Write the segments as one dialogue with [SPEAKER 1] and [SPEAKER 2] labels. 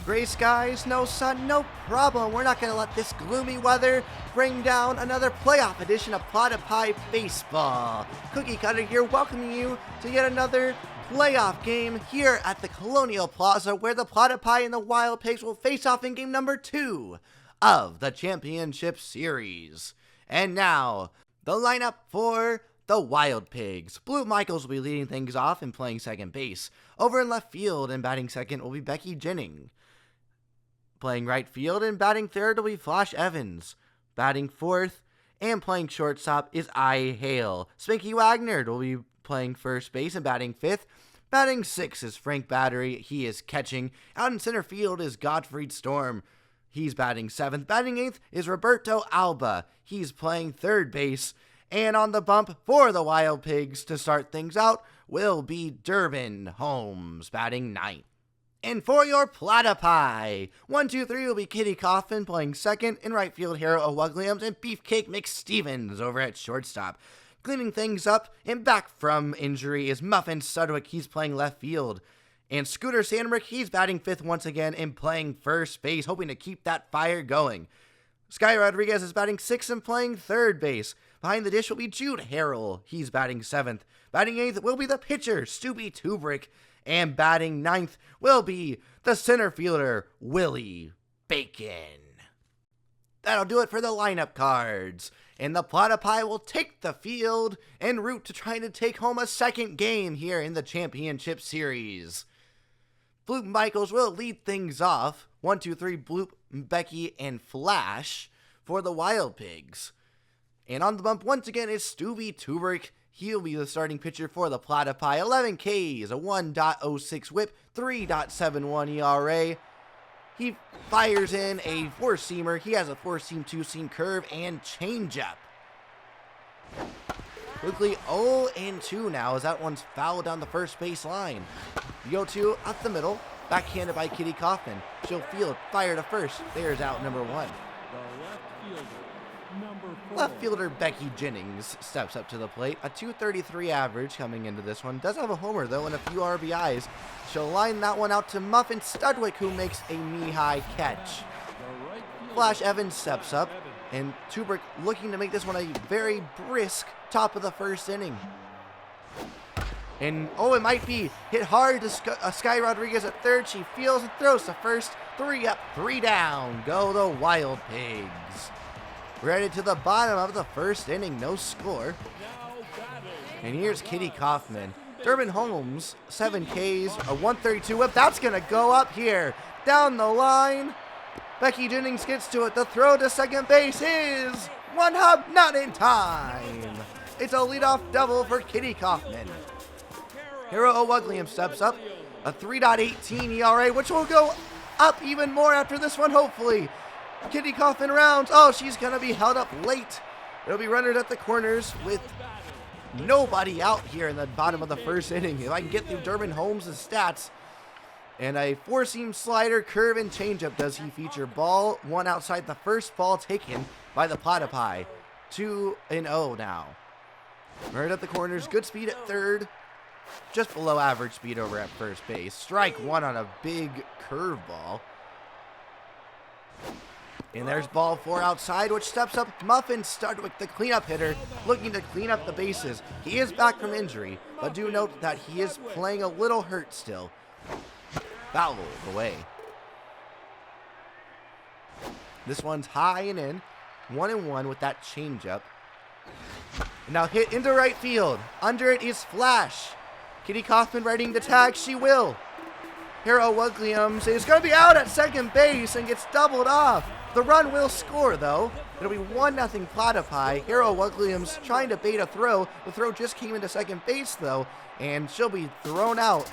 [SPEAKER 1] Gray skies, no sun, no problem. We're not going to let this gloomy weather bring down another playoff edition of Platypi Baseball. Cookie Cutter here, welcoming you to yet another playoff game here at the Colonial Plaza, where the Platypi and the Wild Pigs will face off in game number 2 of the Championship Series. And now, the lineup for the Wild Pigs. Blue Michaels will be leading things off and playing second base. Over in left field and batting second will be Becky Jennings. Playing right field and batting third will be Flash Evans. Batting fourth and playing shortstop is I Hale. Spanky Wagner will be playing first base and batting fifth. Batting sixth is Frank Battery. He is catching. Out in center field is Gottfried Storm. He's batting seventh. Batting eighth is Roberto Alba. He's playing third base. And on the bump for the Wild Pigs to start things out will be Durbin Holmes, batting ninth. And for your Platypi, 1, 2, 3 will be Kitty Coffin playing second, in right field Hero O'Wugliams and Beefcake McStevens over at shortstop. Cleaning things up and back from injury is Muffin Sudwick. He's playing left field. And Scooter Sandbrick, he's batting fifth once again and playing first base, hoping to keep that fire going. Sky Rodriguez is batting sixth and playing third base. Behind the dish will be Jude Harrell. He's batting seventh. Batting eighth will be the pitcher, Stubby Tubrick. And batting ninth will be the center fielder, Willie Bacon. That'll do it for the lineup cards. And the Platypi will take the field en route to trying to take home a second game here in the Championship Series. Bloop Michaels will lead things off. 1, 2, 3, Bloop, Becky, and Flash for the Wild Pigs. And on the bump once again is Stubby Tubrick. He'll be the starting pitcher for the Platypi. 11 Ks, a 1.06 whip, 3.71 ERA. He fires in a four-seamer. He has a four-seam, two-seam curve, and changeup. Quickly 0-2 now as that one's fouled down the first base line. The 0-2 up the middle, backhanded by Kitty Kaufman. She'll field, fire to first. There's out number one. Left fielder Becky Jennings steps up to the plate. A .233 average coming into this one. Does have a homer though and a few RBIs. She'll line that one out to Muffin Studwick, who makes a knee-high catch. Flash Evans steps up, and Tubrick looking to make this one a very brisk top of the first inning. And it might be hit hard to Sky Rodriguez at third. She fields and throws to first. 3 up, 3 down. Go the Wild Pigs. We're headed to the bottom of the first inning, no score. And here's Kitty Kaufman. Durbin Holmes, 7 Ks, a 132 whip. That's going to go up here. Down the line. Becky Jennings gets to it. The throw to second base is one hop, not in time. It's a leadoff double for Kitty Kaufman. Hero O'Wugliams steps up. A 3.18 ERA, which will go up even more after this one, hopefully. Kitty Kaufman rounds. Oh, she's going to be held up late. It'll be runners at the corners with nobody out here in the bottom of the first inning. If I can get through Durbin Holmes' stats. And a four-seam slider, curve, and changeup does he feature. Ball one outside the first, ball taken by the Platypi. 2-0 now. Right at the corners. Good speed at third. Just below average speed over at first base. Strike one on a big curveball. And there's ball 4 outside, which steps up Muffin Studwick, the cleanup hitter, looking to clean up the bases. He is back from injury, but do note that he is playing a little hurt still. Fouled away. This one's high and in. 1-1 with that changeup. Now hit into right field. Under it is Flash. Kitty Kaufman readying to tag. She will. Hero O'Wugliams is going to be out at second base and gets doubled off. The run will score, though. It'll be 1-0 Platypi. Hero O'Wugliams trying to bait a throw. The throw just came into second base, though, and she'll be thrown out.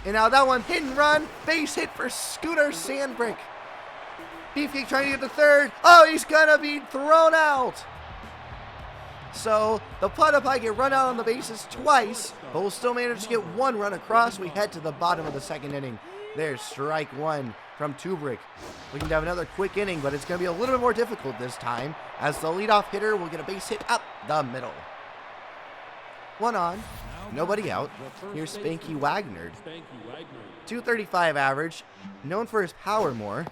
[SPEAKER 1] And now that one, hit and run. Base hit for Scooter Sandbrick. Beefcake trying to get to third. Oh, he's going to be thrown out. So the Platypi get run out on the bases twice, but will still manage to get one run across. We head to the bottom of the second inning. There's strike one from Tubrick. Looking to have another quick inning, but it's going to be a little bit more difficult this time, as the leadoff hitter will get a base hit up the middle. One on. Nobody out. Here's Spanky Wagner. 235 average, known for his power more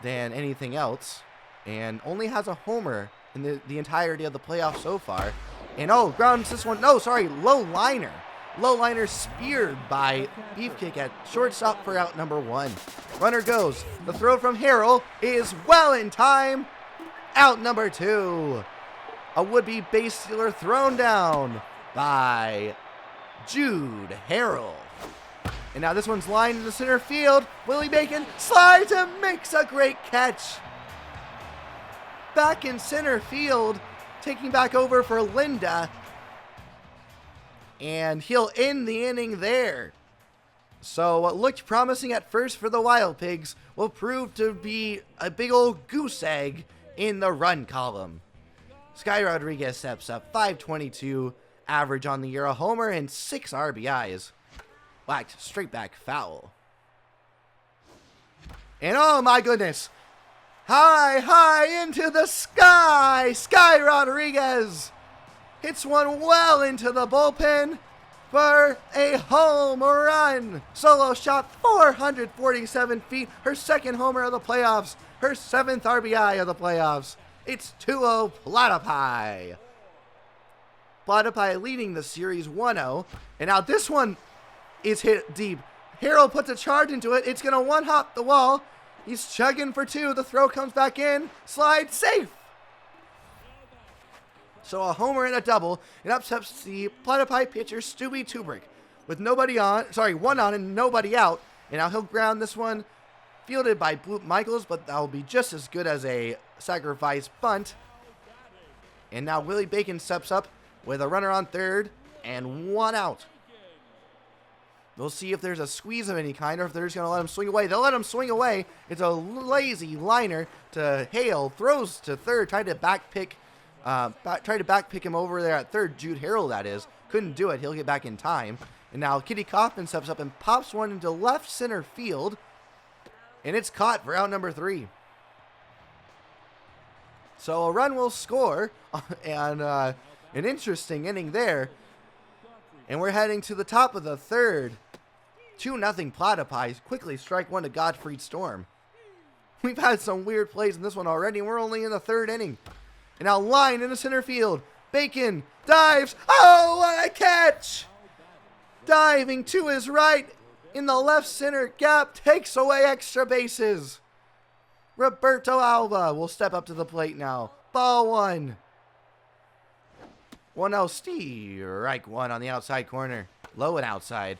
[SPEAKER 1] than anything else, and only has a homer in the entirety of the playoffs so far. And grounds this one. No, sorry, low liner. Low liner speared by Beefcake at shortstop for out number 1. Runner goes. The throw from Harrell is well in time. Out number 2. A would-be base stealer thrown down by Jude Harrell. And now this one's lined in the center field. Willie Bacon slides and makes a great catch. Back in center field, taking back over for Linda. And he'll end the inning there. So what looked promising at first for the Wild Pigs will prove to be a big old goose egg in the run column. Sky Rodriguez steps up, 522 average on the year, a homer and 6 RBIs. Whacked straight back foul. And oh my goodness, high into the sky, Sky Rodriguez hits one well into the bullpen for a home run. Solo shot 447 feet, her second homer of the playoffs, her 7th RBI of the playoffs. It's 2-0 Platypi. Platypi leading the series 1-0. And now this one is hit deep. Harrell puts a charge into it. It's going to one-hop the wall. He's chugging for 2. The throw comes back in. Slide safe. So a homer and a double. It upsets the Platypi pitcher, Stewie Tubrick. With one on and nobody out. And now he'll ground this one. Fielded by Bloop Michaels, but that will be just as good as a sacrifice bunt. And now Willie Bacon steps up with a runner on third and 1 out. We'll see if there's a squeeze of any kind or if they're just going to let him swing away. They'll let him swing away. It's a lazy liner to Hale. Throws to third, tried to backpick him over there at third. Jude Harrell, that is. Couldn't do it. He'll get back in time. And now Kitty Kaufman steps up and pops one into left center field. And it's caught for out number 3. So a run will score, and an interesting inning there. And we're heading to the top of the third. 2-0 Platypi quickly strike 1 to Godfrey Storm. We've had some weird plays in this one already, and we're only in the 3rd inning. And now line in the center field. Bacon dives. Oh, what a catch! Diving to his right in the left center gap, takes away extra bases. Roberto Alba will step up to the plate now. Ball 1. 1-0 strike 1 on the outside corner. Low and outside.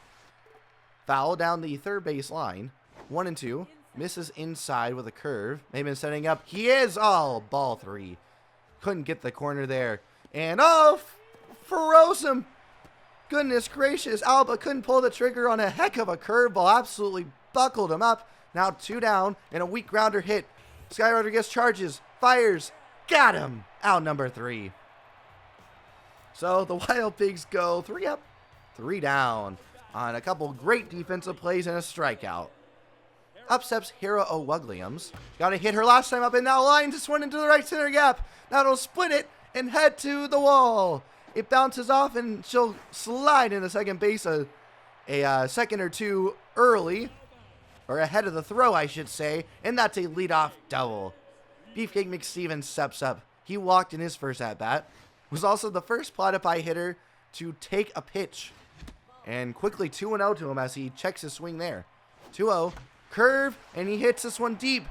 [SPEAKER 1] Foul down the third base line. 1-2. Misses inside with a curve. They've been setting up. He is all ball 3. Couldn't get the corner there. And froze him. Goodness gracious, Alba couldn't pull the trigger on a heck of a curveball. Absolutely buckled him up. Now 2 down and a weak grounder hit. Sky Rodriguez charges, fires, got him. Out number 3. So the Wild Pigs go 3 up, 3 down on a couple great defensive plays and a strikeout. Up steps Hera O'Wugliams. Got to hit her last time up and now lines this one into the right center gap. Now it'll split it and head to the wall. It bounces off and she'll slide into second base a second or two early, or ahead of the throw, I should say, and that's a leadoff double. Beefcake McStevens steps up. He walked in his first at-bat. Was also the first Platypi hitter to take a pitch. And quickly 2-0 to him as he checks his swing there. 2-0, curve, and he hits this one deep.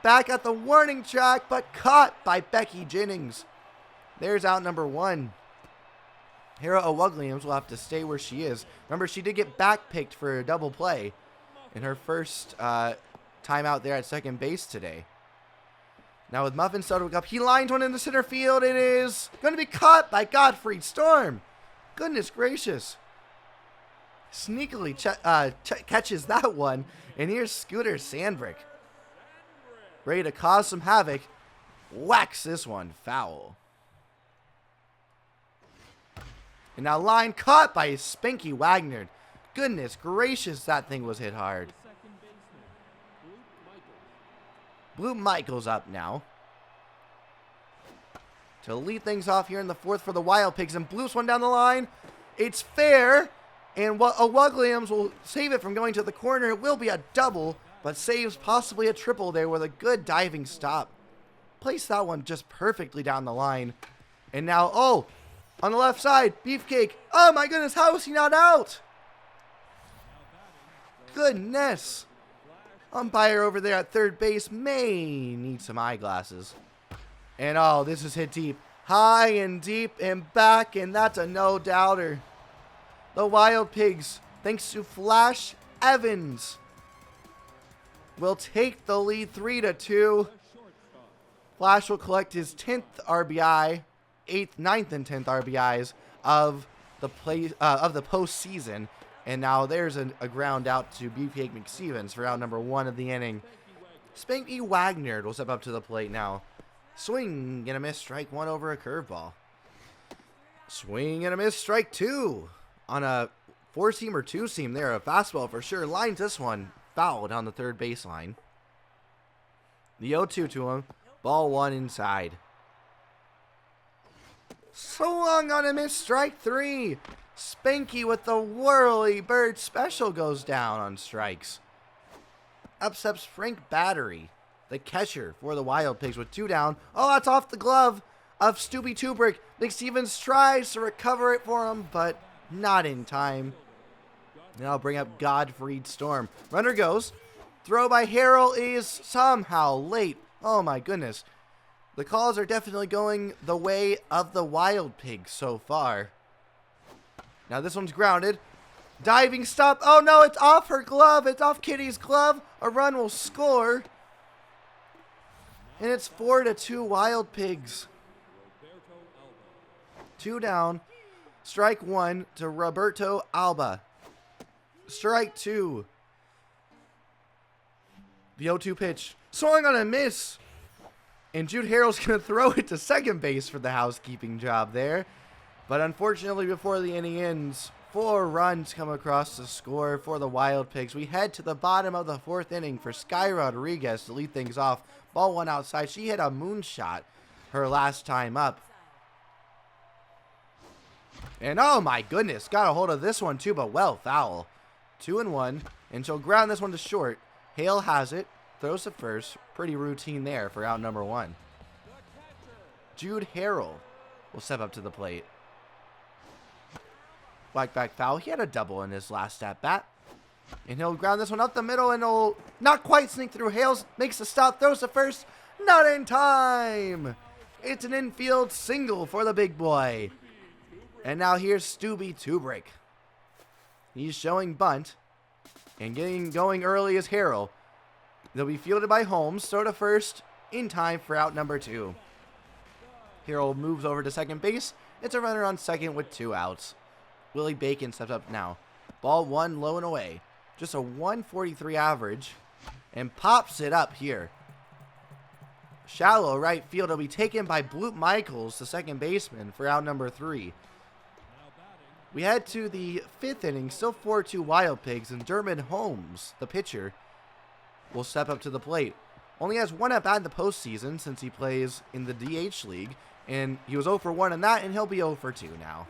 [SPEAKER 1] Back at the warning track, but caught by Becky Jennings. There's out number 1. Hera O'Wugliams will have to stay where she is. Remember, she did get back-picked for a double play in her first time out there at second base today. Now with Muffin Soto up, he lines one into center field. It is going to be caught by Godfrey Storm. Goodness gracious. Sneakily catches that one. And here's Scooter Sandbrick. Ready to cause some havoc. Whacks this one foul. And now line caught by Spanky Wagner. Goodness gracious, that thing was hit hard. Bloop Michaels up now to lead things off here in the 4th for the Wild Pigs. And Bloop's one down the line. It's fair, and Williams will save it from going to the corner. It will be a double, but saves possibly a triple there with a good diving stop. Placed that one just perfectly down the line. And now, oh, on the left side, Beefcake. Oh my goodness, how is he not out? Goodness. Umpire over there at third base may need some eyeglasses. And oh, this is hit deep. High and deep and back, and that's a no-doubter. The Wild Pigs, thanks to Flash Evans, will take the lead 3-2. Flash will collect his 10th RBI, 8th, 9th, and 10th RBIs of the postseason. And now there's a ground out to Beefcake McStevens for out number 1 of the inning. Spanky Wagner will step up to the plate now. Swing and a miss, strike 1 over a curveball. Swing and a miss, strike 2 on a 4-seam or 2-seam there. A fastball for sure. Lines this one foul down the third baseline. The 0-2 to him. Ball 1 inside. Swung on a miss, strike 3. Spanky with the whirly bird special goes down on strikes. Up steps Frank Battery, the catcher for the Wild Pigs with 2 down. Oh, that's off the glove of Stubby Tubrick. McStevens tries to recover it for him, but not in time. Now I'll bring up Godfried Storm. Runner goes. Throw by Harrell is somehow late. Oh my goodness. The calls are definitely going the way of the Wild Pigs so far. Now this one's grounded. Diving stop. Oh no, it's off her glove. It's off Kitty's glove. A run will score. And it's 4-2 Wild Pigs. 2 down. Strike 1 to Roberto Alba. Strike 2. The 0-2 pitch. Swung on a miss. And Jude Harrell's going to throw it to second base for the housekeeping job there. But unfortunately, before the inning ends, 4 runs come across the score for the Wild Pigs. We head to the bottom of the 4th inning for Sky Rodriguez to lead things off. Ball 1 outside. She hit a moonshot her last time up. And oh my goodness, got a hold of this one too, but well foul. 2-1, and she'll ground this one to short. Hale has it, throws to first. Pretty routine there for out number 1. Jude Harrell will step up to the plate. Black back foul. He had a double in his last at bat. And he'll ground this one up the middle, and he'll not quite sneak through. Hales makes the stop, throws to first. Not in time. It's an infield single for the big boy. And now here's Stubby Tubrick. He's showing bunt. And getting going early is Harrell. They'll be fielded by Holmes. Throw to first in time for out number 2. Harrell moves over to second base. It's a runner on second with 2 outs. Willie Bacon steps up now. Ball 1 low and away. Just a 143 average. And pops it up here. Shallow right field will be taken by Bloop Michaels, the second baseman, for out number 3. We head to the 5th inning, still 4-2 Wild Pigs, and Dermot Holmes, the pitcher, will step up to the plate. Only has 1 at-bat in the postseason since he plays in the DH League, and he was 0 for 1 in that, and he'll be 0 for 2 now.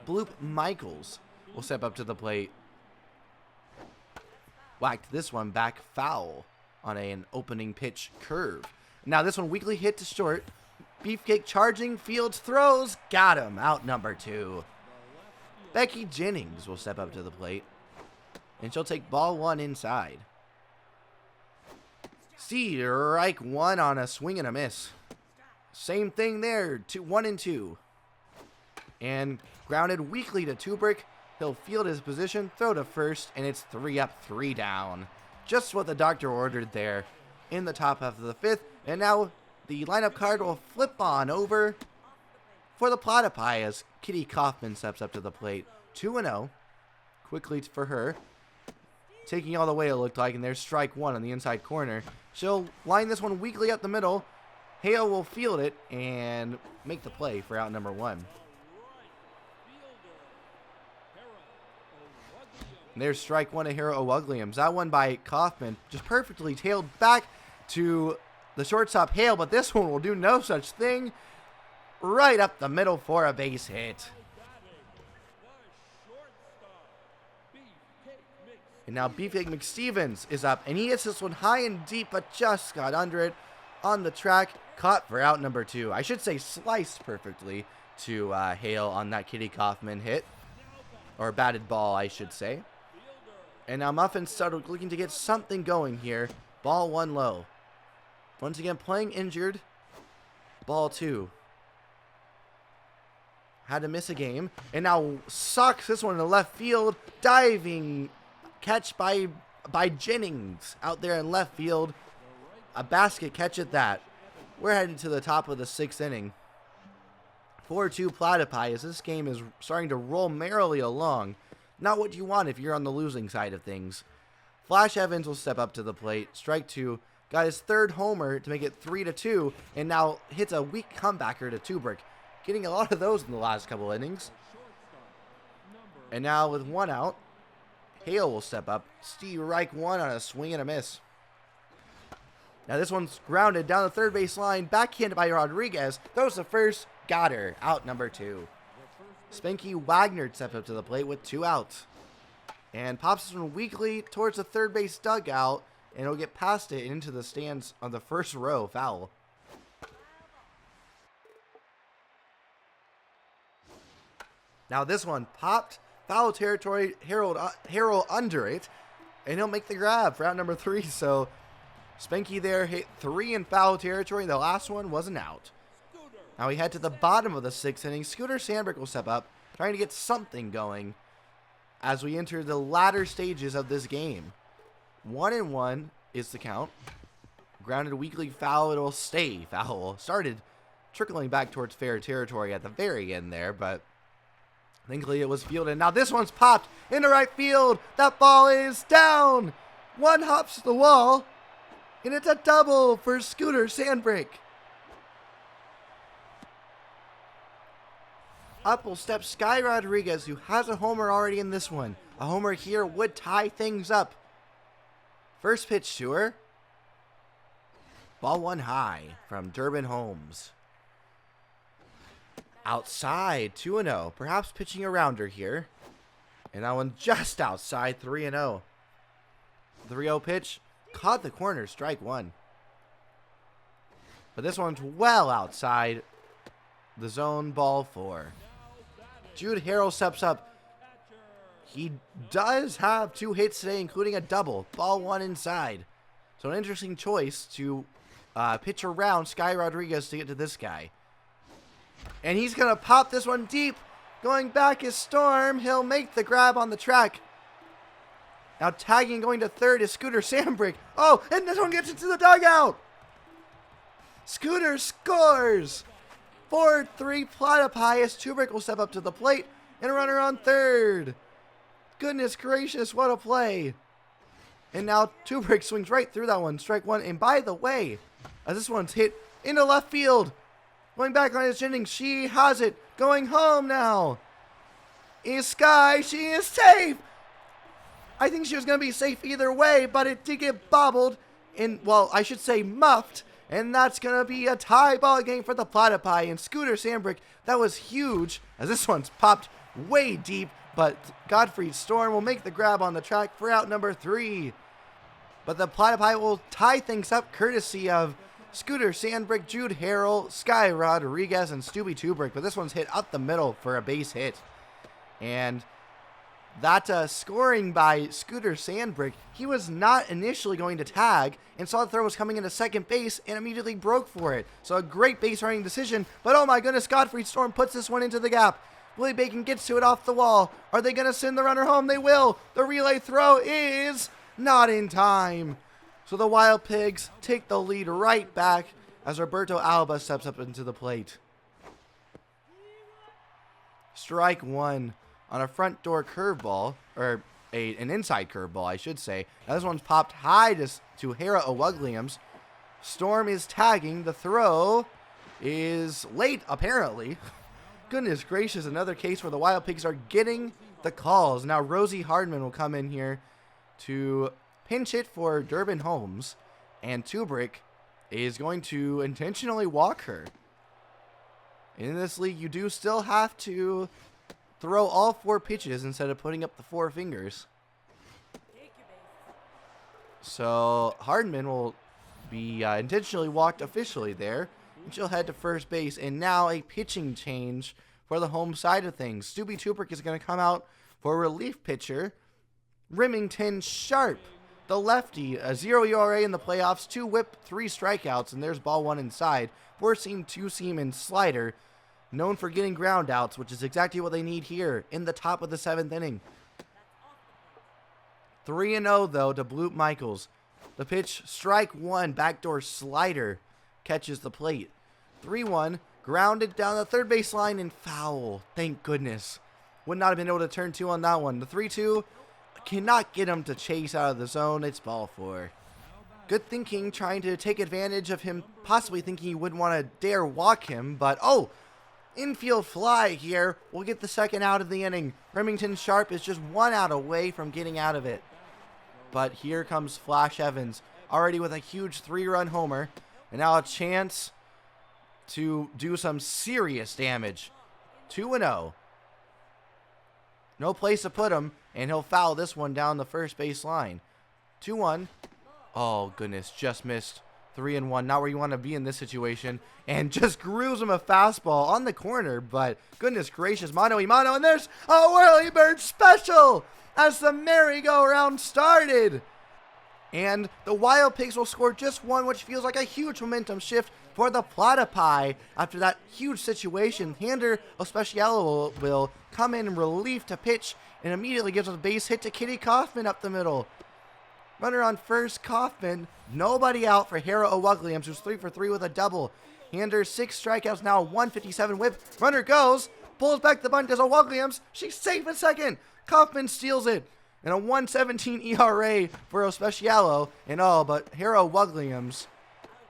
[SPEAKER 1] Bloop Michaels will step up to the plate. Whacked this one back foul on an opening pitch curve. Now this one weakly hit to short. Beefcake charging, fields, throws, got him, out number 2. Becky Jennings will step up to the plate, and she'll take ball 1 inside. Strike 1 on a swing and a miss. Same thing there, 1-2. And grounded weakly to Tubrick. He'll field his position, throw to first, and it's 3 up, 3 down. Just what the doctor ordered there in the top half of the 5th. And now the lineup card will flip on over for the Platypi as Kitty Kaufman steps up to the plate. 2-0. Quickly for her. Taking all the way, it looked like, and there's strike 1 on the inside corner. She'll line this one weakly up the middle. Hale will field it and make the play for out number 1. And there's strike 1 to Hero O'Wugliams. That one by Kaufman just perfectly tailed back to the shortstop Hale, but this one will do no such thing. Right up the middle for a base hit. And now Beefcake McStevens is up, and he hits this one high and deep, but just got under it on the track. Caught for out number 2. I should say sliced perfectly to Hale on that Kitty Kaufman hit. Or batted ball, I should say. And now Muffin Stud looking to get something going here. Ball 1 low. Once again, playing injured. Ball 2. Had to miss a game. And now sucks this one in the left field. Diving catch by Jennings out there in left field. A basket catch at that. We're heading to the top of the 6th inning. 4-2 Platypi as this game is starting to roll merrily along. Not what you want if you're on the losing side of things. Flash Evans will step up to the plate. Strike 2. Got his 3rd homer to make it 3-2. And now hits a weak comebacker to Tubrick. Getting a lot of those in the last couple innings. And now with 1 out, Hale will step up. Strike 1 on a swing and a miss. Now this one's grounded down the third base line. Backhanded by Rodriguez. Throws the first. Got her. Out number 2. Spanky Wagner steps up to the plate with 2 outs. And pops this one weakly towards the third base dugout. And it'll get past it into the stands on the first row. Foul. Now this one popped. Foul territory. Harold under it. And he'll make the grab for out number 3. So Spanky there hit 3 in foul territory. The last one was an out. Now we head to the bottom of the 6th inning. Scooter Sandberg will step up, trying to get something going as we enter the latter stages of this game. 1-1 is the count. Grounded weakly foul. It'll stay foul. Started trickling back towards fair territory at the very end there, but thankfully it was fielded. Now this one's popped into right field. That ball is down. One hops the wall, and it's a double for Scooter Sandberg. Up will step Sky Rodriguez, who has a homer already in this one. A homer here would tie things up. First pitch to her. Ball 1 high from Durbin Holmes. Outside, 2-0. Perhaps pitching a rounder here. And that one just outside, 3-0. 3-0 pitch. Caught the corner, strike 1. But this one's well outside the zone, ball 4. Jude Harrell steps up. He does have 2 hits today, including a double. Ball 1 inside. So an interesting choice to pitch around Sky Rodriguez to get to this guy. And he's going to pop this one deep. Going back is Storm. He'll make the grab on the track. Now tagging going to third is Scooter Sandberg. Oh, and this one gets into the dugout. Scooter scores. 4-3 Platypi as Tubrick will step up to the plate and a runner on third. Goodness gracious, what a play. And now Tubrick swings right through that one. Strike 1. And by the way, as this one's hit into left field. Going back on his Jennings. She has it. Going home now. Is Sky. She is safe. I think she was going to be safe either way, but it did get bobbled. Well, I should say muffed. And that's going to be a tie ball game for the Platypi. And Scooter Sandberg, that was huge, as this one's popped way deep. But Godfrey Storm will make the grab on the track for out number 3. But the Platypi will tie things up courtesy of Scooter Sandberg, Jude Harrell, Sky Rodriguez, and Stubby Tubrick. But this one's hit up the middle for a base hit. And that scoring by Scooter Sandberg, he was not initially going to tag and saw the throw was coming into second base and immediately broke for it. So a great base running decision, but oh my goodness, Godfrey Storm puts this one into the gap. Willie Bacon gets to it off the wall. Are they going to send the runner home? They will. The relay throw is not in time. So the Wild Pigs take the lead right back as Roberto Alba steps up into the plate. Strike 1. On a front door curveball, or an inside curveball, I should say. Now this one's popped high to Hera O'Wugliams. Storm is tagging. The throw is late, apparently. Goodness gracious, another case where the Wild Pigs are getting the calls. Now Rosie Hardman will come in here to pinch hit for Durbin Holmes. And Tubrick is going to intentionally walk her. In this league, you do still have to throw all 4 pitches instead of putting up the 4 fingers. So Hardman will be intentionally walked officially there. And she'll head to first base. And now a pitching change for the home side of things. Stubby Tuprick is going to come out for relief pitcher Remington Sharp, the lefty. A 0 ERA in the playoffs, 2 whip, 3 strikeouts, and there's ball 1 inside. 4-seam, 2-seam, and slider. Known for getting ground outs, which is exactly what they need here in the top of the 7th inning. 3-0 though to Bloop Michaels. The pitch, strike 1, backdoor slider, catches the plate. 3-1, grounded down the third base line and foul. Thank goodness. Would not have been able to turn 2 on that one. The 3-2 cannot get him to chase out of the zone. It's ball 4. Good thinking, trying to take advantage of him, possibly thinking he wouldn't want to dare walk him, but infield fly here will get the second out of the inning. Remington Sharp is just 1 out away from getting out of it. But here comes Flash Evans, already with a huge 3-run homer, and now a chance to do some serious damage. 2-0. No place to put him, and he'll foul this one down the first base line. 2-1. Oh, goodness, just missed. 3-1, not where you want to be in this situation. And just grooves him a fastball on the corner, but goodness gracious, mano y mano, and there's a whirly bird special as the merry-go-round started. And the Wild Pigs will score just 1, which feels like a huge momentum shift for the Platypi. After that huge situation, Hander Ospecialo will come in relief to pitch and immediately gives a base hit to Kitty Kaufman up the middle. Runner on first, Kaufman. Nobody out for Hera O'Wugliams, who's 3 for 3 with a double. Hander, 6 strikeouts now, 157 whip. Runner goes, pulls back the bunt, does O'Wugliams. She's safe at second. Kaufman steals it. And a 1.17 ERA for Ospecialo. And but Hera O'Wugliams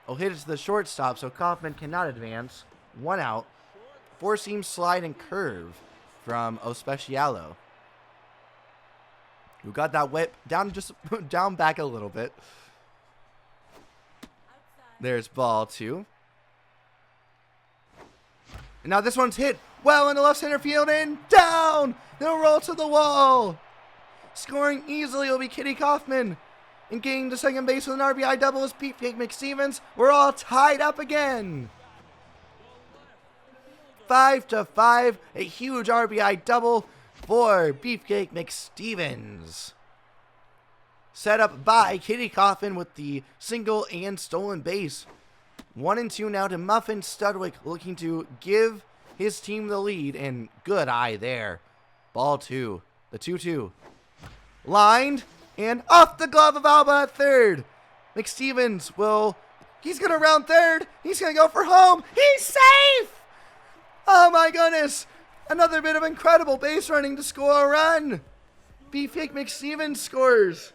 [SPEAKER 1] will hit it to the shortstop, so Kaufman cannot advance. 1 out. 4-seam slide and curve from Ospecialo, who got that whip down, just down back a little bit. There's ball 2. And now this one's hit well in the left center field and down. They'll roll to the wall. Scoring easily will be Kitty Kaufman. And getting to second base with an RBI double is Beefcake McStevens. We're all tied up again. 5-5, a huge RBI double for Beefcake McStevens. Set up by Kitty Kaufman with the single and stolen base. 1-2 now to Muffin Studwick, looking to give his team the lead, and good eye there. Ball 2, the 2-2. Lined and off the glove of Alba at third. McStevens he's going to round third. He's going to go for home. He's safe. Oh my goodness. Another bit of incredible base running to score a run. Beefcake McStevens scores.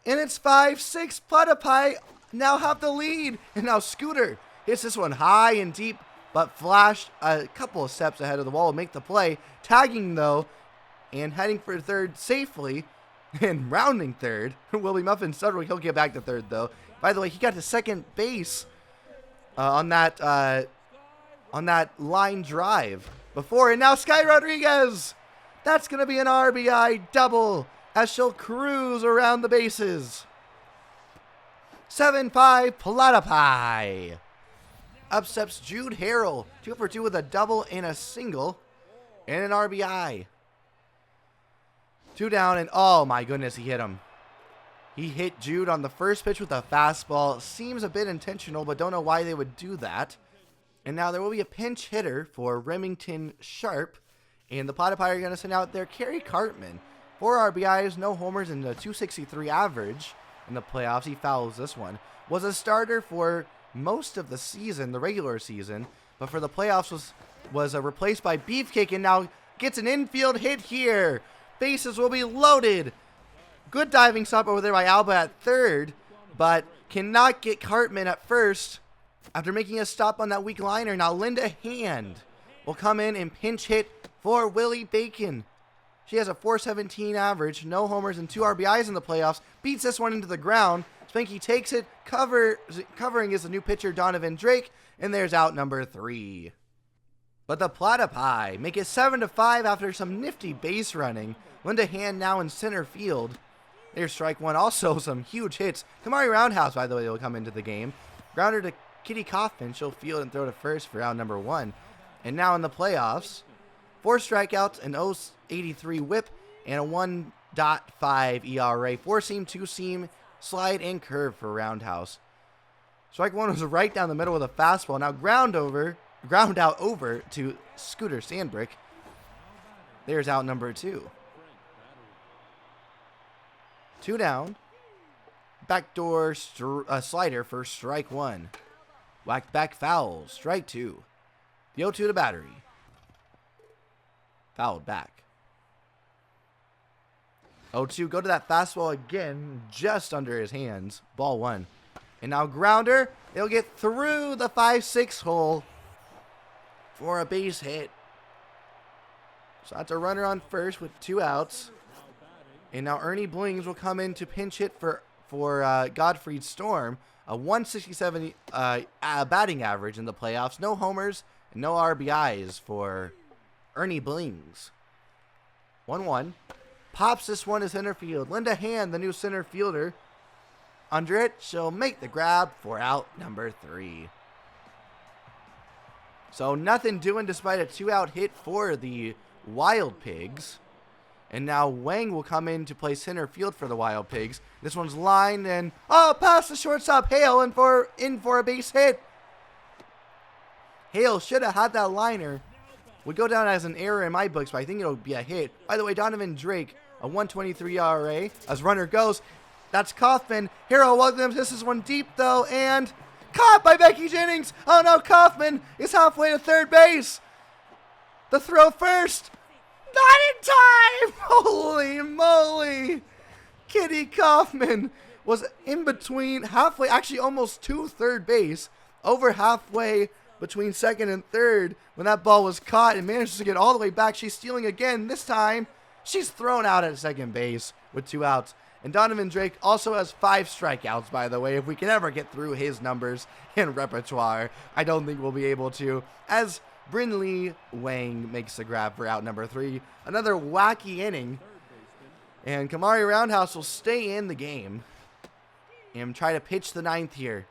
[SPEAKER 1] And it's 5-6. Platypi now have the lead. And now Scooter hits this one high and deep, but flashed a couple of steps ahead of the wall to make the play. Tagging, though, and heading for third safely, and rounding third will be Muffin Studwick. He'll get back to third, though. By the way, he got to second base on that line drive before. And now Sky Rodriguez. That's going to be an RBI double as she'll cruise around the bases. 7-5 Platypi. Up steps Jude Harrell. 2 for 2 with a double and a single and an RBI. 2 down, and oh my goodness, he hit him. He hit Jude on the first pitch with a fastball. Seems a bit intentional, but don't know why they would do that. And now there will be a pinch hitter for Remington Sharp. And the Platypi are going to send out their Kerry Cartman. 4 RBIs, no homers, and a 263 average in the playoffs. He fouls this one. Was a starter for most of the season, the regular season. But for the playoffs was replaced by Beefcake, and now gets an infield hit here. Bases will be loaded. Good diving stop over there by Alba at third, but cannot get Cartman at first after making a stop on that weak liner. Now Linda Hand will come in and pinch hit for Willie Bacon. She has a 417 average, no homers, and 2 RBIs in the playoffs. Beats this one into the ground. Spanky takes it. Covering is the new pitcher, Donovan Drake, and there's out number 3. But the Platypi make it 7-5 after some nifty base running. Linda Hand now in center field. There's strike one. Also, some huge hits. Kamari Roundhouse, by the way, will come into the game. Grounder to Kitty Kaufman. She'll field and throw to first for out number 1. And now in the playoffs, 4 strikeouts, an 0.83 whip, and a 1.5 ERA. 4-seam, 2-seam, slide, and curve for Roundhouse. Strike one was right down the middle with a fastball. Now ground out over to Scooter Sandbrick. There's out number 2. 2 down. Backdoor slider for strike 1. Whacked back foul. Strike 2. The 0-2 to battery. Fouled back. 0-2. Go to that fastball again. Just under his hands. Ball 1. And now grounder. They'll get through the 5-6 hole for a base hit. So that's a runner on first with 2 outs. And now Ernie Blings will come in to pinch hit for Godfried Storm. A 167 batting average in the playoffs. No homers and no RBIs for Ernie Blings. 1-1. Pops this one to center field. Linda Hand, the new center fielder. Under it, she'll make the grab for out number 3. So nothing doing despite a 2-out hit for the Wild Pigs. And now Wang will come in to play center field for the Wild Pigs. This one's lined and, past the shortstop Hale in for a base hit. Hale should have had that liner. Would go down as an error in my books, but I think it'll be a hit. By the way, Donovan Drake, a 1.23 ERA. As runner goes, that's Kaufman. Hero Williams, this is one deep though, and caught by Becky Jennings. Oh no, Kaufman is halfway to third base. The throw first. Not in time! Holy moly! Kitty Kaufman was in between halfway, actually almost to third base, over halfway between second and third when that ball was caught and manages to get all the way back. She's stealing again. This time, she's thrown out at second base with 2 outs. And Donovan Drake also has 5 strikeouts, by the way. If we can ever get through his numbers and repertoire, I don't think we'll be able to. As Brinley Wang makes the grab for out number 3. Another wacky inning. And Kamari Roundhouse will stay in the game and try to pitch the 9th here.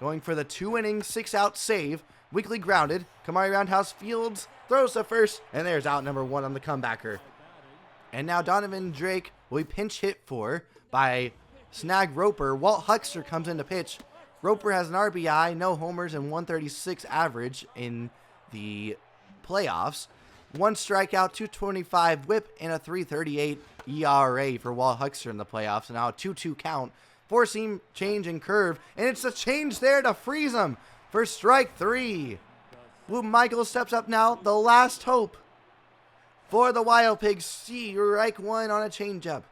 [SPEAKER 1] Going for the 2-inning, 6-out save. Weakly grounded. Kamari Roundhouse fields, throws to first, and there's out number 1 on the comebacker. And now Donovan Drake will be pinch hit for by Snag Roper. Walt Huckster comes in to pitch. Roper has an RBI, no homers, and 136 average in the playoffs. 1 strikeout, 225 whip, and a 338 ERA for Walt Huckster in the playoffs. And now a 2-2 count. 4-seam change and curve. And it's a change there to freeze him for strike 3. Blue Michael steps up now. The last hope for the Wild Pigs. Strike 1 on a changeup.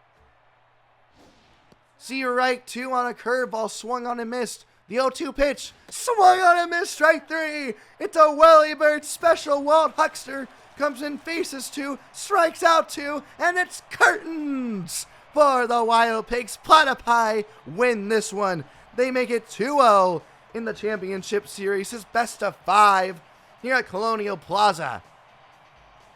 [SPEAKER 1] Strike 2 on a curveball. Swung on and missed. The 0-2 pitch, swung on and missed, strike 3. It's a Welly Bird special. Walt Huckster comes in, faces 2, strikes out 2, and it's curtains for the Wild Pigs. Platypi win this one. They make it 2-0 in the championship series. It's best of 5 here at Colonial Plaza.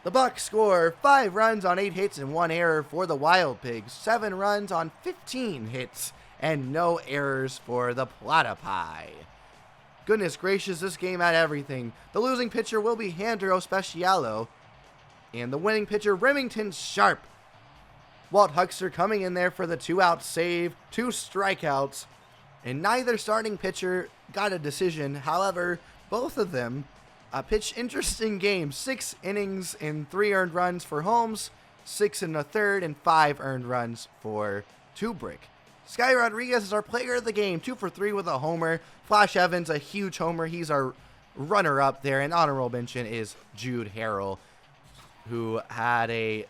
[SPEAKER 1] The Bucks score 5 runs on 8 hits and 1 error for the Wild Pigs. 7 runs on 15 hits. And no errors for the Platypi. Goodness gracious, this game had everything. The losing pitcher will be Handero Specialo. And the winning pitcher, Remington Sharp. Walt Huckster coming in there for the 2-out save, 2 strikeouts. And neither starting pitcher got a decision. However, both of them pitched interesting games. 6 innings and 3 earned runs for Holmes. 6 1/3 and 5 earned runs for Tubrick. Sky Rodriguez is our player of the game, 2 for 3 with a homer. Flash Evans, a huge homer. He's our runner-up there. And honorable mention is Jude Harrell, who had a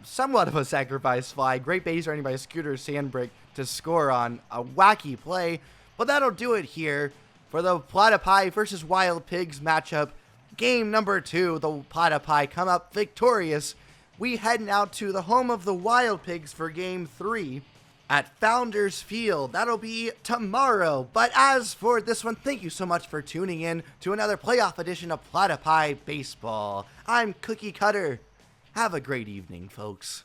[SPEAKER 1] somewhat of a sacrifice fly. Great base running by Scooter Sandbrick to score on a wacky play. But that'll do it here for the Platypi versus Wild Pigs matchup. Game number 2, the Platypi come up victorious. We heading out to the home of the Wild Pigs for game 3. At Founders Field. That'll be tomorrow. But as for this one, thank you so much for tuning in to another playoff edition of Platypi Baseball. I'm Cookie Cutter. Have a great evening, folks.